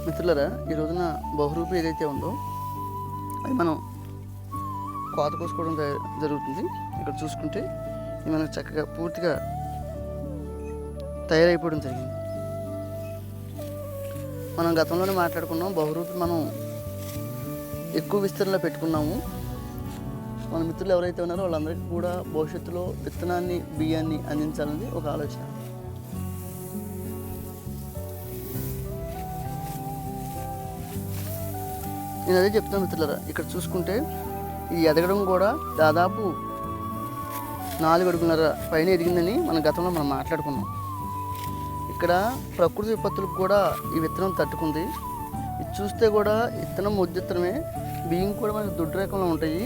మిత్రులారా, ఈ రోజున బహురూపి ఏదైతే ఉందో అది మనం కోత కోసుకోవడం జరుగుతుంది. ఇక్కడ చూసుకుంటే ఇది మనకు చక్కగా పూర్తిగా తయారైపోవడం జరిగింది. మనం గతంలోనే మాట్లాడుకున్నాం, బహురూపి మనం ఎక్కువ విస్తరణలో పెట్టుకున్నాము. మన మిత్రులు ఎవరైతే ఉన్నారో వాళ్ళందరికీ కూడా భవిష్యత్తులో విత్తనాన్ని, బియ్యాన్ని అందించాలని ఒక ఆలోచన. నేను అదే చెప్తాను మిత్రులారా, ఇక్కడ చూసుకుంటే ఇది ఎదగడం కూడా దాదాపు 4 అడుగున్నర పైన ఎదిగిందని మన గతంలో మనం మాట్లాడుకున్నాం. ఇక్కడ ప్రకృతి విపత్తులకు కూడా ఈ విత్తనం తట్టుకుంది. ఇది చూస్తే కూడా విత్తనం ముద్దిత్తనమే, బియ్యం కూడా మనకి దొడ్డు రకంలో ఉంటాయి.